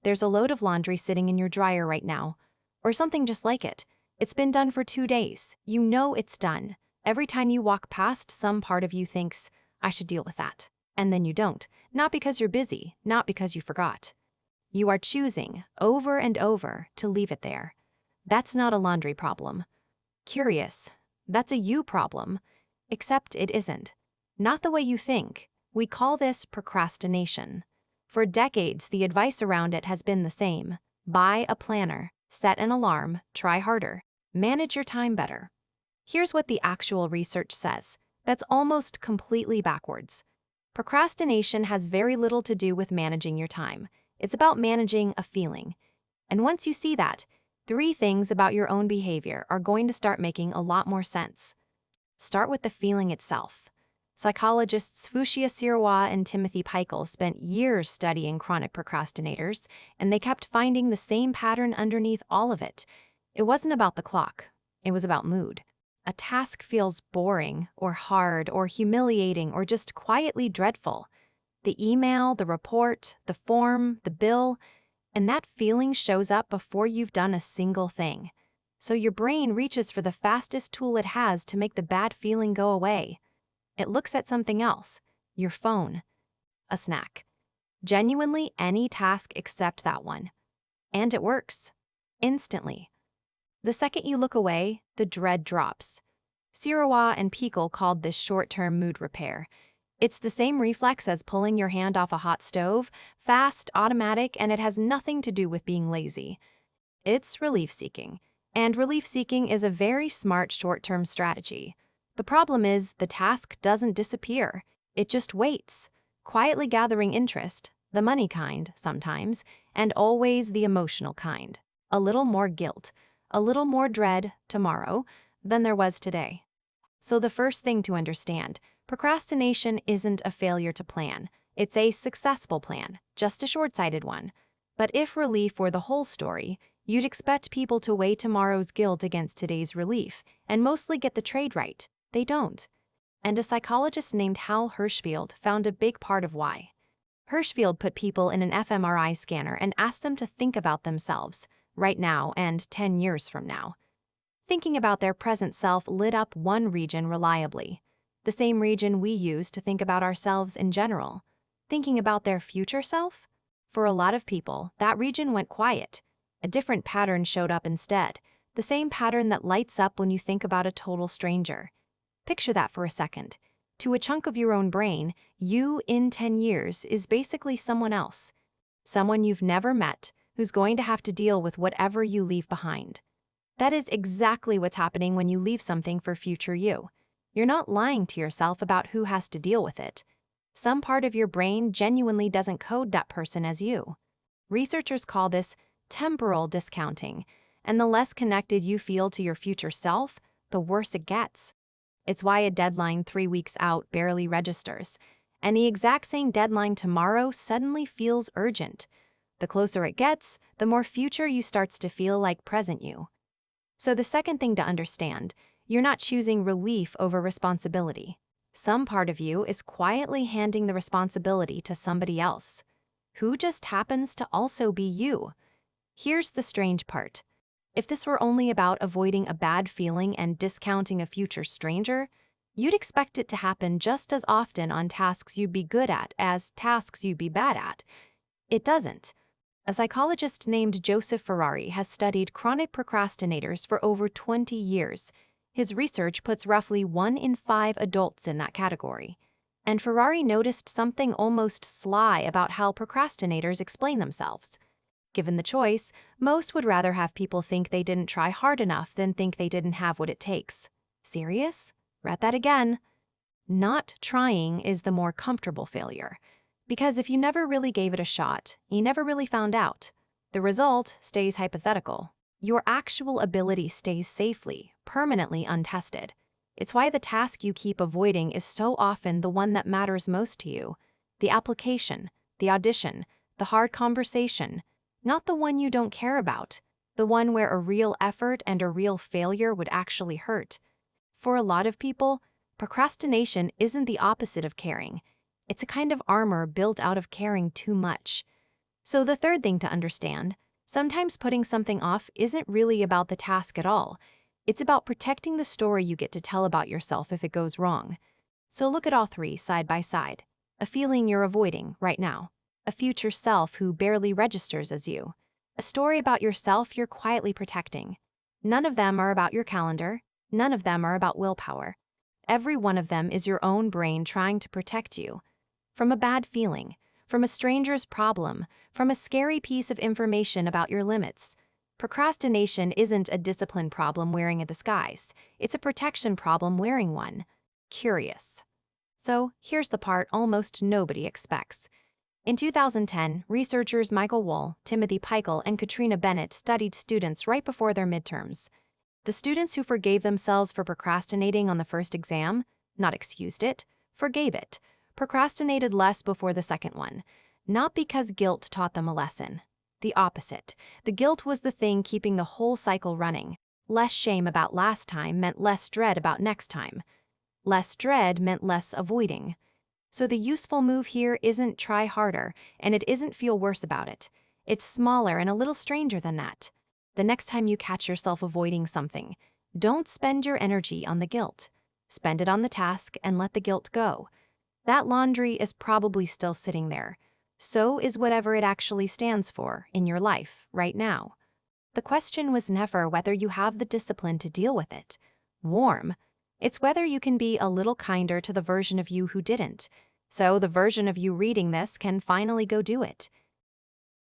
There's a load of laundry sitting in your dryer right now, or something just like it. It's been done for 2 days. You know it's done. Every time you walk past, some part of you thinks, I should deal with that. And then you don't. Not because you're busy, not because you forgot. You are choosing, over and over, to leave it there. That's not a laundry problem. Curious. That's a you problem. Except it isn't. Not the way you think. We call this procrastination. For decades, the advice around it has been the same. Buy a planner, set an alarm, try harder, manage your time better. Here's what the actual research says. That's almost completely backwards. Procrastination has very little to do with managing your time. It's about managing a feeling. And once you see that, 3 things about your own behavior are going to start making a lot more sense. Start with the feeling itself. Psychologists Sirois and Timothy Pychyl spent years studying chronic procrastinators, and they kept finding the same pattern underneath all of it. It wasn't about the clock. It was about mood. A task feels boring, or hard, or humiliating, or just quietly dreadful. The email, the report, the form, the bill, and that feeling shows up before you've done a single thing. So your brain reaches for the fastest tool it has to make the bad feeling go away. It looks at something else, your phone, a snack. Genuinely any task except that one. And it works. Instantly. The second you look away, the dread drops. Sirois and Pychyl called this short-term mood repair. It's the same reflex as pulling your hand off a hot stove, fast, automatic, and it has nothing to do with being lazy. It's relief-seeking. And relief-seeking is a very smart short-term strategy. The problem is the task doesn't disappear. It just waits, quietly gathering interest, the money kind sometimes, and always the emotional kind. A little more guilt, a little more dread tomorrow than there was today. So the first thing to understand, procrastination isn't a failure to plan. It's a successful plan, just a short-sighted one. But if relief were the whole story, you'd expect people to weigh tomorrow's guilt against today's relief and mostly get the trade right. They don't. And a psychologist named Hal Hershfield found a big part of why. Hershfield put people in an fMRI scanner and asked them to think about themselves, right now and 10 years from now. Thinking about their present self lit up one region reliably, the same region we use to think about ourselves in general. Thinking about their future self? For a lot of people, that region went quiet. A different pattern showed up instead, the same pattern that lights up when you think about a total stranger. Picture that for a second. To a chunk of your own brain, you in 10 years is basically someone else. Someone you've never met, who's going to have to deal with whatever you leave behind. That is exactly what's happening when you leave something for future you. You're not lying to yourself about who has to deal with it. Some part of your brain genuinely doesn't code that person as you. Researchers call this temporal discounting, and the less connected you feel to your future self, the worse it gets. It's why a deadline 3 weeks out barely registers, and the exact same deadline tomorrow suddenly feels urgent. The closer it gets, the more future you starts to feel like present you. So the second thing to understand, you're not choosing relief over responsibility. Some part of you is quietly handing the responsibility to somebody else, who just happens to also be you. Here's the strange part. If this were only about avoiding a bad feeling and discounting a future stranger, you'd expect it to happen just as often on tasks you'd be good at as tasks you'd be bad at. It doesn't. A psychologist named Ferrari has studied chronic procrastinators for over 20 years. His research puts roughly 1 in 5 adults in that category. And Ferrari noticed something almost sly about how procrastinators explain themselves. Given the choice, most would rather have people think they didn't try hard enough than think they didn't have what it takes. Serious? Read that again. Not trying is the more comfortable failure. Because if you never really gave it a shot, you never really found out. The result stays hypothetical. Your actual ability stays safely, permanently untested. It's why the task you keep avoiding is so often the one that matters most to you. The application, the audition, the hard conversation. Not the one you don't care about, the one where a real effort and a real failure would actually hurt. For a lot of people, procrastination isn't the opposite of caring. It's a kind of armor built out of caring too much. So the third thing to understand, sometimes putting something off isn't really about the task at all. It's about protecting the story you get to tell about yourself if it goes wrong. So look at all three side by side. A feeling you're avoiding right now. A future self who barely registers as you. A story about yourself you're quietly protecting. None of them are about your calendar. None of them are about willpower. Every one of them is your own brain trying to protect you. From a bad feeling, from a stranger's problem, from a scary piece of information about your limits. Procrastination isn't a discipline problem wearing a disguise. It's a protection problem wearing one. Curious. So here's the part almost nobody expects. In 2010, researchers Michael Wohl, Timothy Pychyl, and Katrina Bennett studied students right before their midterms. The students who forgave themselves for procrastinating on the first exam, not excused it, forgave it, procrastinated less before the second one, not because guilt taught them a lesson. The opposite. The guilt was the thing keeping the whole cycle running. Less shame about last time meant less dread about next time. Less dread meant less avoiding. So the useful move here isn't try harder, and it isn't feel worse about it. It's smaller and a little stranger than that. The next time you catch yourself avoiding something, don't spend your energy on the guilt. Spend it on the task and let the guilt go. That laundry is probably still sitting there. So is whatever it actually stands for in your life right now. The question was never whether you have the discipline to deal with it. Warm. It's whether you can be a little kinder to the version of you who didn't. So the version of you reading this can finally go do it.